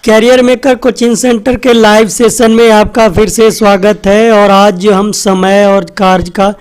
Career maker coaching centre के live session में आपका फिर से स्वागत है। और आज जो हम समय और कार्य का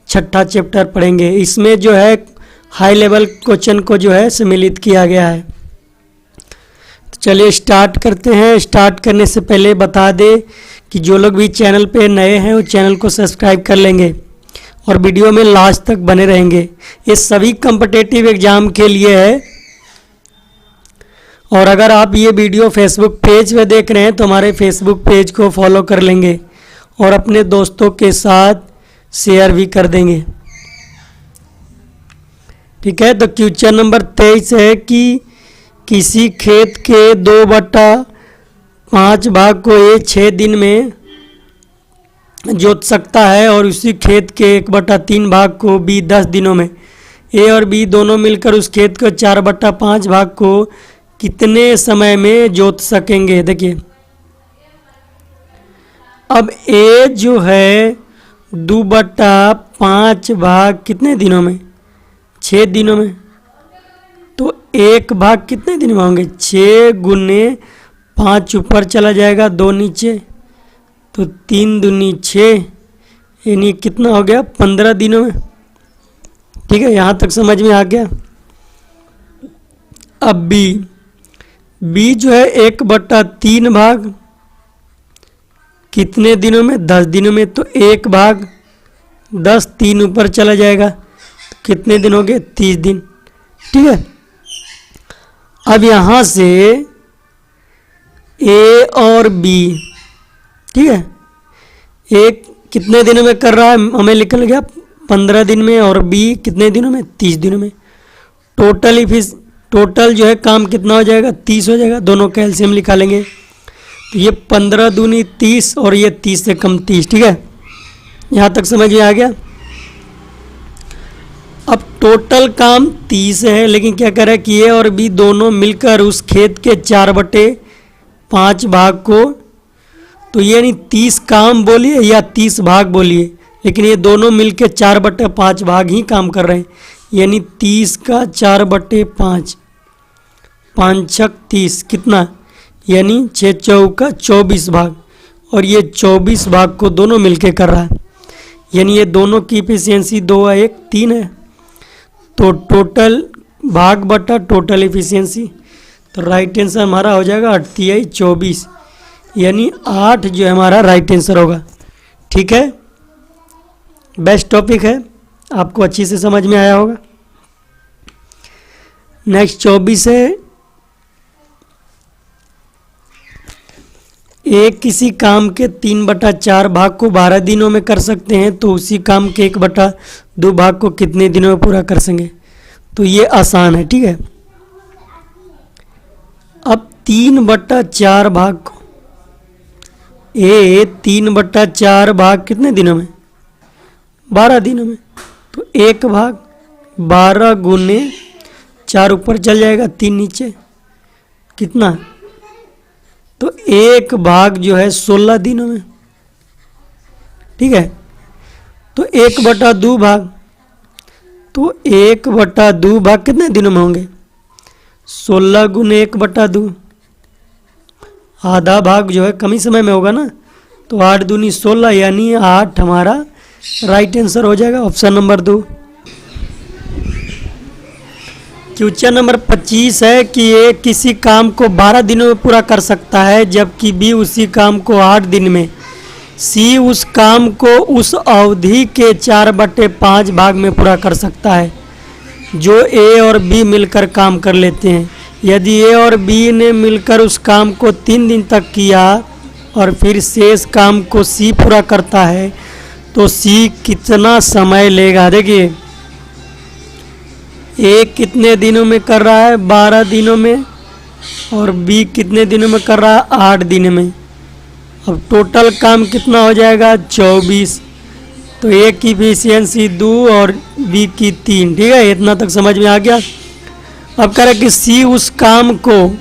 छठा चैप्टर पढ़ेंगे, इसमें जो है हाई लेवल क्वेश्चन को जो है सम्मिलित किया गया है। तो चलिए स्टार्ट करते हैं। स्टार्ट करने से पहले बता दें कि जो लोग भी चैनल पे नए हैं वो चैनल को सब्सक्राइब कर लेंगे और वीडियो में लास्ट तक बने रहेंगे। ये सभी कॉम्पिटिटिव एग्जाम के लिए है। और अगर आप ये वीडियो फेसबुक पेज पे देख रहे हैं तो हमारे फेसबुक पेज को फॉलो कर लेंगे और अपने दोस्तों के साथ शेयर भी कर देंगे। ठीक है, तो क्वेश्चन नंबर 23 है कि किसी खेत के 2/5 भाग को ये 6 दिन में जोत सकता है और उसी खेत के 1/3 भाग को बी 10 दिनों में। ए और बी दोनों मिलकर उस खेत को 4/5 भाग को कितने समय में जोत सकेंगे। देखिए, अब ए जो है 2/5 भाग कितने दिनों में, 6 दिनों में। तो 1 भाग कितने दिन में होंगे, 6 × 5 ऊपर चला जाएगा, 2 नीचे, तो 3 दूनी 6, यानी कितना हो गया 15 दिनों में। ठीक है, यहाँ तक समझ में आ गया। अब बी जो है 1/3 भाग कितने दिनों में, 10 दिनों में। तो 1 भाग 10, 3 ऊपर चला जाएगा, तो कितने दिन हो गए, 30 दिन। ठीक है, अब यहाँ से ए और बी, ठीक है, एक कितने दिनों में कर रहा है, हमें निकल गया 15 दिन में, और बी कितने दिनों में, 30 दिनों में। टोटल जो है काम कितना हो जाएगा, 30 हो जाएगा। दोनों का एलसीएम निकालेंगे तो ये 15 दूनी 30 और ये 30 से कम 30। ठीक है, यहाँ तक समझ में आ गया। अब टोटल काम 30 है, लेकिन क्या कर रहा है कि ए और बी दोनों मिलकर उस खेत के 4/5 भाग को, तो ये नहीं 30 काम बोलिए या 30 भाग बोलिए, लेकिन ये दोनों मिलकर 4/5 भाग ही काम कर रहे हैं। यानी 30 का 4/5, 5×6 30, कितना, यानी 6 चौका 24 भाग, और ये 24 भाग को दोनों मिलके कर रहा है। यानी ये दोनों की इफिशियंसी 2:1 3 है। तो टोटल भाग बटा टोटल इफिशियंसी, तो राइट आंसर हमारा हो जाएगा 8×3 = 24, यानी 8 जो है हमारा राइट आंसर होगा। ठीक है, बेस्ट टॉपिक है, आपको अच्छी से समझ में आया होगा। नेक्स्ट 24 है, एक किसी काम के 3/4 भाग को 12 दिनों में कर सकते हैं, तो उसी काम के 1/2 भाग को कितने दिनों में पूरा कर सकेंगे। तो ये आसान है। ठीक है, अब 3/4 भाग को, ए 3/4 भाग कितने दिनों में, 12 दिनों में। तो 1 भाग 12 × 4 ऊपर चल जाएगा, 3 नीचे, कितना, तो 1 भाग जो है 16 दिनों में। ठीक है, तो 1/2 भाग, तो 1/2 भाग कितने दिनों में होंगे, 16 × 1/2, आधा भाग जो है कम ही समय में होगा ना, तो 8 दूनी 16, यानी 8 हमारा राइट आंसर हो जाएगा, ऑप्शन नंबर 2। क्वेश्चन नंबर 25 है कि ए किसी काम को 12 दिनों में पूरा कर सकता है, जबकि बी उसी काम को 8 दिन में। सी उस काम को उस अवधि के 4/5 भाग में पूरा कर सकता है जो ए और बी मिलकर काम कर लेते हैं। यदि ए और बी ने मिलकर उस काम को 3 दिन तक किया और फिर शेष काम को सी पूरा करता है, तो सी कितना समय लेगा। देखिए, ए कितने दिनों में कर रहा है, 12 दिनों में, और बी कितने दिनों में कर रहा है, 8 दिन में। अब टोटल काम कितना हो जाएगा, 24। तो ए की इफिशियंसी 2 और बी की 3। ठीक है, इतना तक समझ में आ गया। अब कह रहा है कि सी उस काम को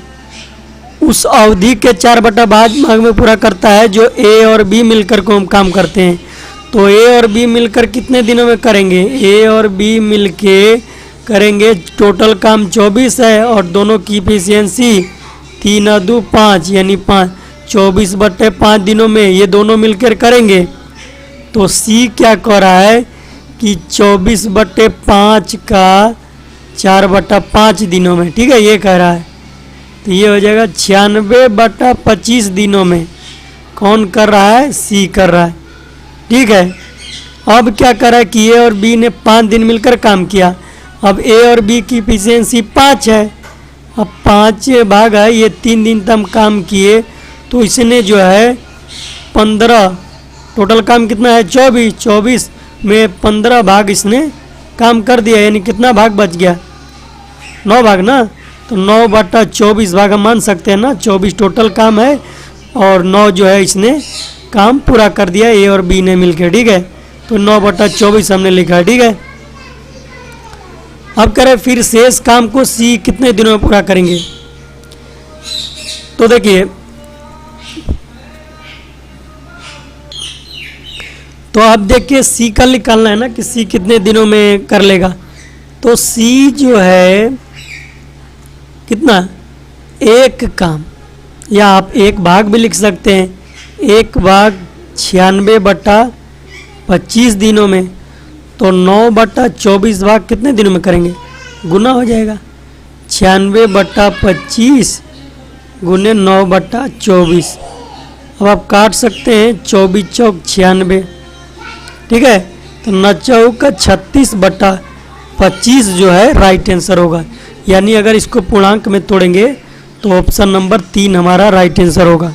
उस अवधि के 4/5 भाग में पूरा करता है जो ए और बी मिलकर को हम काम करते हैं। तो ए और बी मिलकर कितने दिनों में करेंगे, ए और बी मिलके करेंगे, टोटल काम 24 है और दोनों की इफिशियंसी 3 और 2 5 यानी 5, 24/5 दिनों में ये दोनों मिलकर करेंगे। तो सी क्या कह रहा है कि 24/5 का 4/5 दिनों में, ठीक है, ये कह रहा है। तो ये हो जाएगा 96/25 दिनों में। कौन कर रहा है? सी कर रहा है, ठीक है। अब क्या कर रहा है कि ए और बी ने 5 दिन मिलकर काम किया। अब ए और बी की इफिशियंसी 5 है। अब 5 भाग है, ये 3 दिन तक हम काम किए, तो इसने जो है 15, टोटल काम कितना है 24, 24 में 15 भाग इसने काम कर दिया, यानी कितना भाग बच गया? 9 भाग ना। तो 9/24 भाग हम मान सकते हैं ना, 24 टोटल काम है और 9 जो है इसने काम पूरा कर दिया ए और बी ने मिलकर, ठीक है। तो 9/24 हमने लिखा है, ठीक है। अब करें फिर शेष काम को सी कितने दिनों में पूरा करेंगे। तो देखिए, तो अब देखिए सी का निकालना है ना कि सी कितने दिनों में कर लेगा। तो सी जो है कितना, एक काम, या आप एक भाग भी लिख सकते हैं। एक भाग 96/25 दिनों में, तो 9/24 भाग कितने दिनों में करेंगे? गुना हो जाएगा, 96/25 गुने 9/24। अब आप काट सकते हैं, 24 चौक 96, ठीक है। तो 9 चौक 36/25 जो है राइट आंसर होगा। यानी अगर इसको पूर्णांक में तोड़ेंगे तो ऑप्शन नंबर 3 हमारा राइट आंसर होगा।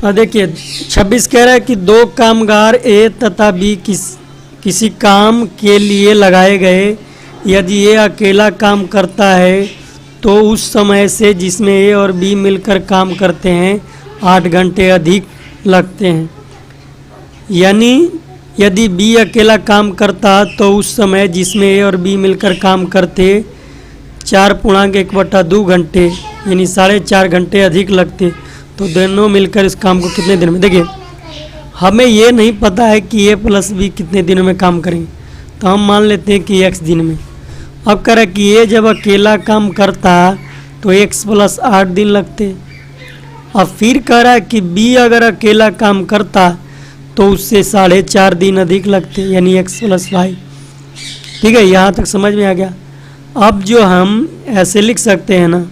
और देखिए 26 कह रहा है कि 2 कामगार ए तथा बी किसी काम के लिए लगाए गए। यदि ए अकेला काम करता है तो उस समय से जिसमें ए और बी मिलकर काम करते हैं 8 घंटे अधिक लगते हैं। यानी यदि बी अकेला काम करता तो उस समय जिसमें ए और बी मिलकर काम करते 4.1/2 घंटे यानी 4.5 घंटे अधिक लगते। तो दोनों मिलकर इस काम को कितने दिन में, देखिए हमें ये नहीं पता है कि ए प्लस बी कितने दिनों में काम करेंगे, तो हम मान लेते हैं कि x दिन में। अब कह रहा है कि ए जब अकेला काम करता तो x + 8 दिन लगते। अब फिर कह रहा है कि बी अगर अकेला काम करता तो उससे 4.5 दिन अधिक लगते, यानी x + 5। ठीक है, यहाँ तक समझ में आ गया। अब जो हम ऐसे लिख सकते हैं ना,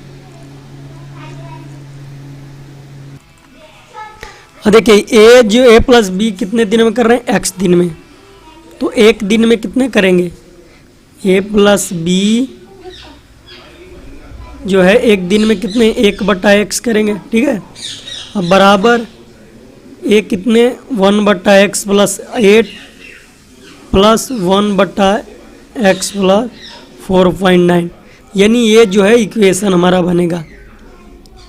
देखिए ए जो a + b कितने दिन में कर रहे हैं, x दिन में। तो एक दिन में कितने करेंगे, a + b जो है एक दिन में कितने 1/x करेंगे, ठीक है। अब बराबर ए कितने 1/x + 8 + 1/x + 4.9, यानी ये जो है इक्वेशन हमारा बनेगा,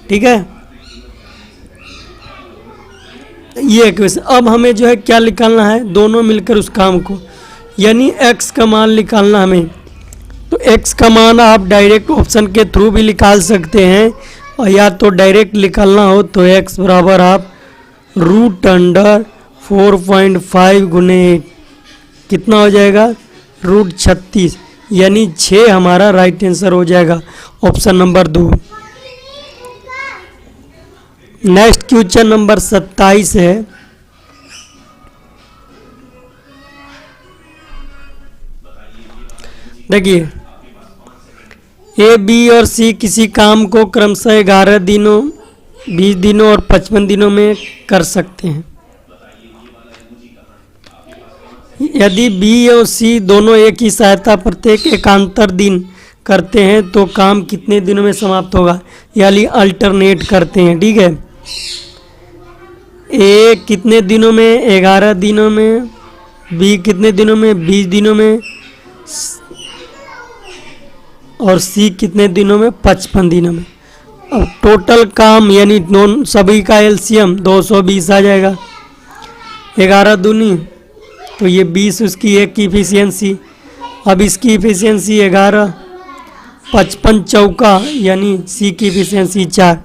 ठीक है। ये इक्वेशन। अब हमें जो है क्या निकालना है, दोनों मिलकर उस काम को, यानी x का मान निकालना हमें। तो x का मान आप डायरेक्ट ऑप्शन के थ्रू भी निकाल सकते हैं, और या तो डायरेक्ट निकालना हो तो x बराबर आप √4.5 गुने 8 कितना हो जाएगा, √36, यानी 6 हमारा राइट आंसर हो जाएगा, option number 2। Next question number 27 है। देखिए ए, बी और सी किसी काम को क्रमशः 11 दिनों, 20 दिनों और 55 दिनों में कर सकते हैं। यदि बी और सी दोनों एक ही सहायता प्रत्येक एकांतर दिन करते हैं तो काम कितने दिनों में समाप्त होगा, यानी अल्टरनेट करते हैं, ठीक है। ए कितने दिनों में, 11 दिनों में, बी कितने दिनों में, 20 दिनों में, और सी कितने दिनों में, 55 दिनों में। अब टोटल काम यानी सभी का एलसीएम 220 आ जाएगा। 11 दूनी तो ये 20 उसकी एक की इफिशियंसी। अब इसकी इफिशियंसी 11, 55 चौका यानी सी की इफिशियंसी 4,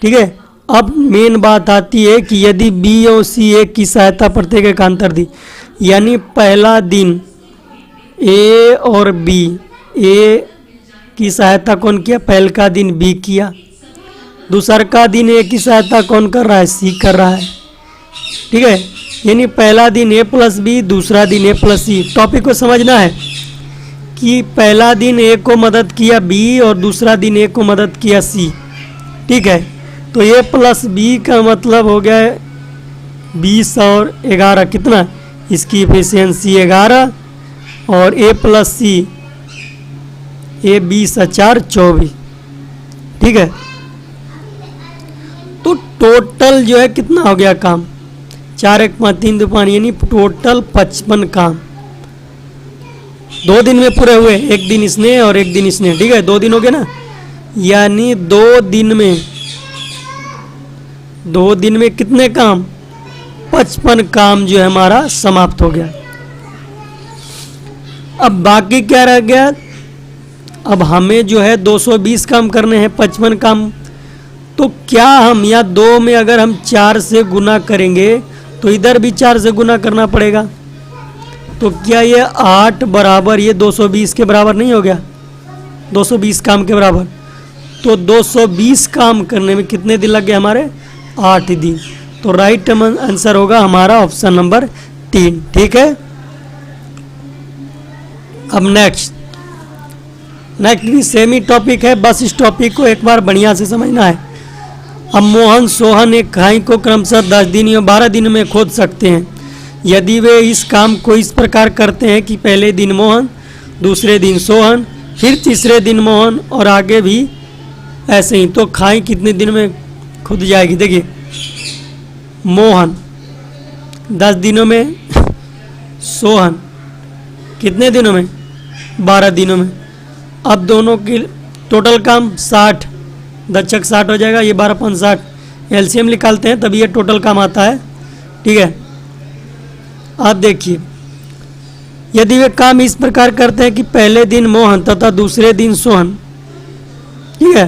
ठीक है। अब मेन बात आती है कि यदि बी और सी एक की सहायता प्रत्येक एकांतर दी, यानी पहला दिन ए और बी, ए की सहायता कौन किया? पहल का दिन बी किया, दूसर का दिन ए की सहायता कौन कर रहा है? सी कर रहा है। ठीक है, यानी पहला दिन ए प्लस बी, दूसरा दिन ए प्लस सी। टॉपिक को समझना है कि पहला दिन ए को मदद किया बी और दूसरा दिन ए को मदद किया सी। ठीक है, तो ए प्लस बी का मतलब हो गया 20 और 11 कितना? इसकी एफिशिएंसी 11 और ए प्लस सी, ए 20 और 4 24। ठीक है, तो टोटल जो है कितना हो गया काम? 4 1 5 3 2 5, यानी टोटल 55 काम 2 दिन में पूरे हुए। एक दिन इसने और एक दिन इसने। ठीक है, 2 दिन हो गए ना, यानी 2 दिन में कितने काम? 55 काम जो है हमारा समाप्त हो गया। अब बाकी क्या रह गया? अब हमें जो है 220 काम करने हैं, 55 काम। तो क्या हम या 2 में अगर हम 4 से गुना करेंगे तो इधर भी 4 से गुना करना पड़ेगा। तो क्या ये 8 बराबर ये 220 के बराबर नहीं हो गया? 220 काम के बराबर। तो 220 काम करने में कितने दिन लग गए हमारे? 8 दिन। तो राइट आंसर होगा हमारा ऑप्शन नंबर 3। ठीक है, अब नेक्स्ट भी सेम ही टॉपिक है, बस इस टॉपिक को एक बार बढ़िया से समझना है। अब मोहन सोहन एक खाई को क्रमशः 10 दिन या 12 दिन में खोद सकते हैं। यदि वे इस काम को इस प्रकार करते हैं कि पहले दिन मोहन, दूसरे दिन सोहन, फिर तीसरे दिन मोहन और आगे भी ऐसे ही, तो खाई कितने दिन में खुद जाएगी? देखिए, मोहन 10 दिनों में, सोहन कितने दिनों में? 12 दिनों में। अब दोनों की टोटल काम 60, 10 60 हो जाएगा, ये 12 5 60। एलसीएम निकालते हैं तभी ये टोटल काम आता है। ठीक है, आप देखिए, यदि वे काम इस प्रकार करते हैं कि पहले दिन मोहन तथा दूसरे दिन सोहन। ठीक है,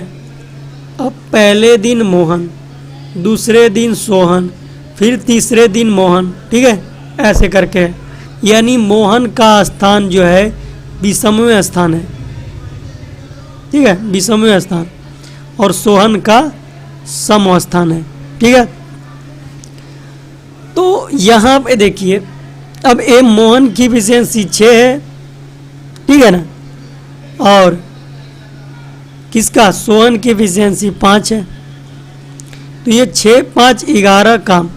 अब पहले दिन मोहन, दूसरे दिन सोहन, फिर तीसरे दिन मोहन। ठीक है, ऐसे करके, यानी मोहन का स्थान जो है 20वें स्थान है। ठीक है, 20वें स्थान, और सोहन का 100वां स्थान है। ठीक है, तो यहाँ पे देखिए, अब ए मोहन की एफिशिएंसी 6 है। ठीक है ना, और किसका? सोहन की एफिशिएंसी 5 है। तो ये 6 5 11 काम,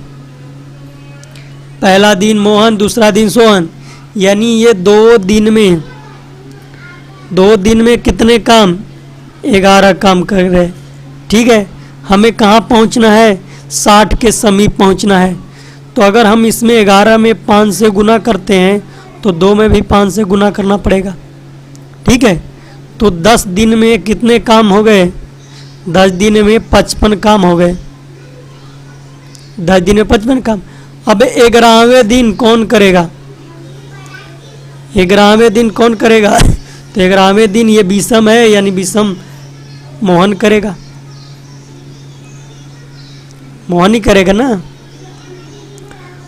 पहला दिन मोहन, दूसरा दिन सोहन, यानी ये 2 दिन में कितने काम? 11 काम कर रहे। ठीक है, हमें कहाँ पहुँचना है? 60 के समीप पहुँचना है। तो अगर हम इसमें 11 में 5 से गुना करते हैं तो 2 में भी 5 से गुना करना पड़ेगा। ठीक है, तो 10 दिन में कितने काम हो गए? 10 दिन में 55 काम हो गए। 10 दिन में 55 काम। अब 11वें दिन कौन करेगा? 11वें दिन कौन करेगा? तो 11वें दिन ये 20 है, यानी 20 मोहन करेगा। मोहन ही करेगा ना,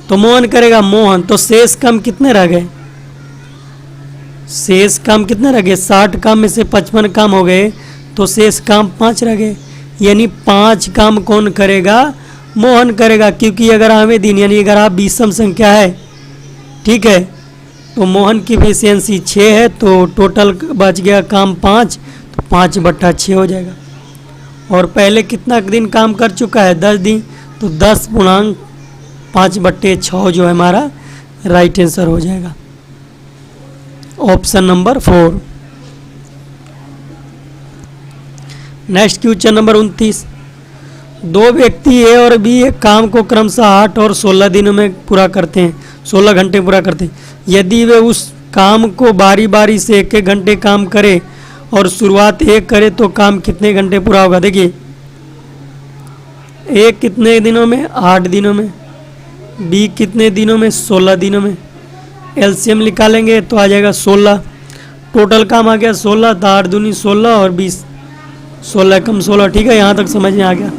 तो मोहन करेगा। मोहन, तो शेष काम कितने रह गए? शेष काम कितने रह गए? 60 काम में से 55 काम हो गए, तो शेष काम 5 रह गए, यानी 5 काम कौन करेगा? मोहन करेगा, क्योंकि 11वें दिन यानी 11 20 संख्या है। ठीक है, तो मोहन की एफिशिएंसी 6 है, तो टोटल बच गया काम 5, तो 5/6 हो जाएगा। और पहले कितना दिन काम कर चुका है? 10 दिन, तो 10/5/6 जो है हमारा राइट आंसर हो जाएगा, option number 4। Next question number 29। 2 व्यक्ति ए और बी एक काम को क्रमशः 8 और 16 दिनों में पूरा करते हैं, 16 घंटे पूरा करते हैं। यदि वे उस काम को बारी बारी से 1 घंटे काम करे और शुरुआत ए करे तो काम कितने घंटे पूरा होगा? देखिए, ए कितने दिनों में? 8 दिनों में। बी कितने दिनों में? 16 दिनों में। एलसीएम निकालेंगे तो आ जाएगा 16। टोटल काम आ गया 16, तो 8 दूनी 16 और 20, 16 कम 16। ठीक है, यहाँ तक समझ में आ गया।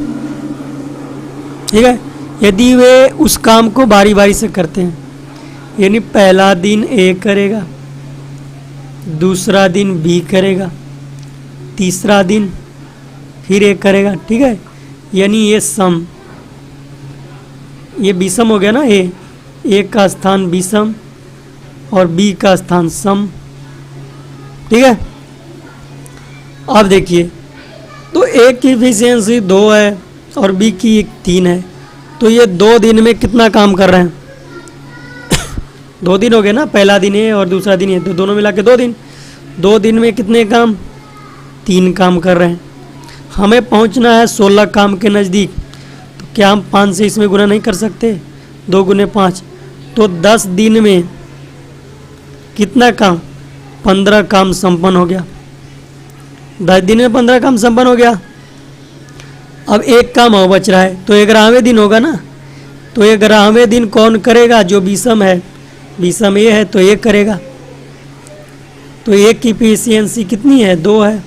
ठीक है, यदि वे उस काम को बारी बारी से करते हैं, यानी पहला दिन ए करेगा, दूसरा दिन बी करेगा, तीसरा दिन फिर ए करेगा। ठीक है, यानी ये सम, ये विषम हो गया ना, ए का स्थान विषम और बी का स्थान सम। ठीक है, अब देखिए, तो ए की इफिशियंसी 2 है और बी की 3 है, तो ये 2 दिन में कितना काम कर रहे हैं? 2 दिन हो गए ना, पहला दिन है और दूसरा दिन है, तो दोनों मिला के 2 दिन। 2 दिन में कितने काम? 3 काम कर रहे हैं। हमें पहुंचना है 16 काम के नज़दीक, तो क्या हम 5 से इसमें गुना नहीं कर सकते? 2 गुने 5, तो 10 दिन में कितना काम? 15 काम संपन्न हो गया। 10 दिन में 15 काम संपन्न हो गया। अब एक काम और बच रहा है, तो 11वें दिन होगा ना, तो 11वें दिन कौन करेगा? जो विषम है, विषम ये है तो ये करेगा। तो एक की इफिशियंसी कितनी है? 2 है।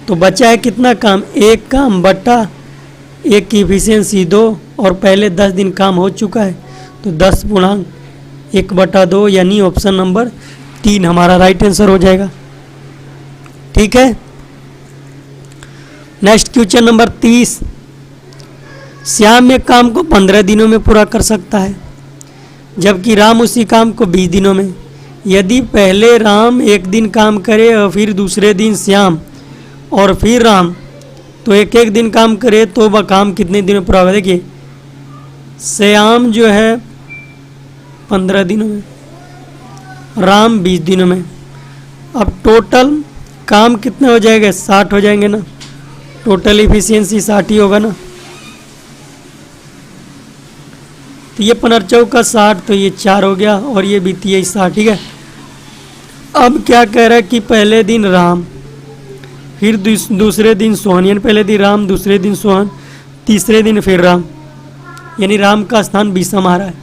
तो बचा है कितना काम? 1 काम बटा एक की इफिशियंसी 2, और पहले 10 दिन काम हो चुका है, तो 10/1/2, यानी ऑप्शन नंबर 3 हमारा राइट आंसर हो जाएगा। ठीक है, नेक्स्ट क्वेश्चन नंबर 30। श्याम एक काम को 15 दिनों में पूरा कर सकता है, जबकि राम उसी काम को 20 दिनों में। यदि पहले राम 1 दिन काम करे और फिर दूसरे दिन श्याम और फिर राम, तो 1-1 दिन काम करे तो वह काम कितने दिनों में पूरा होगा? देखिए, श्याम जो है 15 दिनों में, राम 20 दिनों में। अब टोटल काम कितने हो जाएंगे? 60 हो जाएंगे ना, टोटल इफिशियंसी 60 ही होगा ना। तो ये 15 का 60, तो ये 4 हो गया, और ये बीती 60। ठीक है, अब क्या कह रहा है कि पहले दिन राम, फिर दूसरे दिन सोहन, यानी पहले दिन राम, दूसरे दिन सोहन, तीसरे दिन फिर राम, यानी राम का स्थान विषम आ रहा है।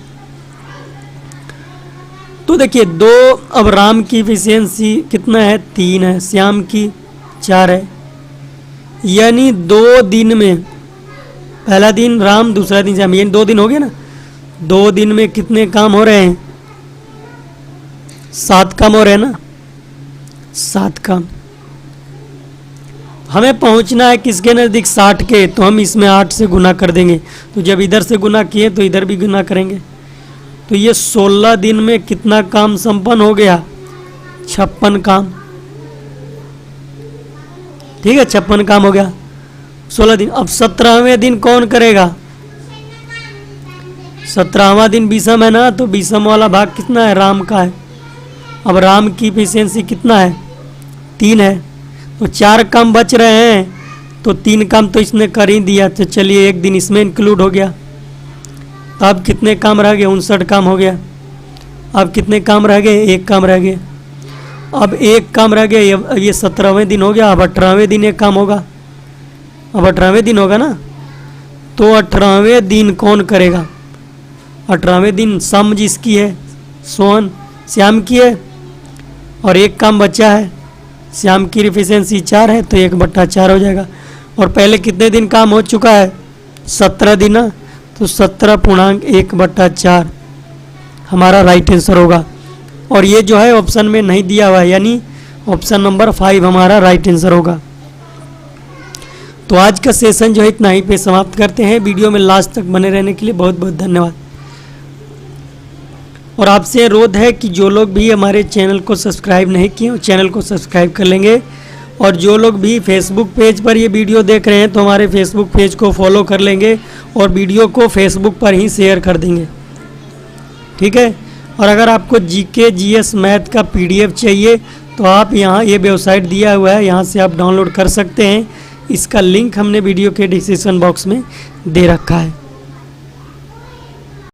तो देखिए 2, अब राम की इफिशियंसी कितना है? 3 है, श्याम की 4 है, यानी 2 दिन में, पहला दिन राम, दूसरा दिन श्याम, यानी 2 दिन हो गए ना। 2 दिन में कितने काम हो रहे हैं? 7 काम हो रहे हैं ना, 7 काम। हमें पहुंचना है किसके नज़दीक? 60 के, तो हम इसमें 8 से गुना कर देंगे, तो जब इधर से गुना किए तो इधर भी गुना करेंगे। तो ये 16 दिन में कितना काम संपन्न हो गया? 56 काम। ठीक है, 56 काम हो गया 16 दिन। अब 17वें दिन कौन करेगा? 17वां दिन विषम है ना, तो विषम वाला भाग कितना है? राम का है। अब राम की इफिशियंसी कितना है? 3 है, तो 4 काम बच रहे हैं, तो 3 काम तो इसने कर ही दिया, तो चलिए 1 दिन इसमें इंक्लूड हो गया। तो अब कितने काम रह गए? 59 काम हो गया। अब कितने काम रह गए? 1 काम रह गए। अब 1 काम रह गया, ये 17वें दिन हो गया। अब 18वें दिन 1 काम होगा, अब 18वें दिन होगा ना, तो 18वें दिन कौन करेगा? 18वें दिन सम जिसकी है, सोहन, श्याम की है, और 1 काम बचा है, श्याम की इफिशियंसी 4 है, तो 1/4 हो जाएगा। और पहले कितने दिन काम हो चुका है? 17 दिन, तो 17.1/4 हमारा राइट आंसर होगा। और ये जो है ऑप्शन में नहीं दिया हुआ है, यानी ऑप्शन नंबर 5 हमारा राइट आंसर होगा। तो आज का सेशन जो है इतना ही पे समाप्त करते हैं। वीडियो में लास्ट तक बने रहने के लिए बहुत बहुत धन्यवाद। और आपसे अनुरोध है कि जो लोग भी हमारे चैनल को सब्सक्राइब नहीं किए वो चैनल को सब्सक्राइब कर लेंगे, और जो लोग भी फेसबुक पेज पर ये वीडियो देख रहे हैं तो हमारे फेसबुक पेज को फॉलो कर लेंगे और वीडियो को फेसबुक पर ही शेयर कर देंगे। ठीक है, और अगर आपको जीके जीएस मैथ का पीडीएफ चाहिए तो आप यहाँ ये वेबसाइट दिया हुआ है, यहाँ से आप डाउनलोड कर सकते हैं। इसका लिंक हमने वीडियो के डिस्क्रिप्शन बॉक्स में दे रखा है।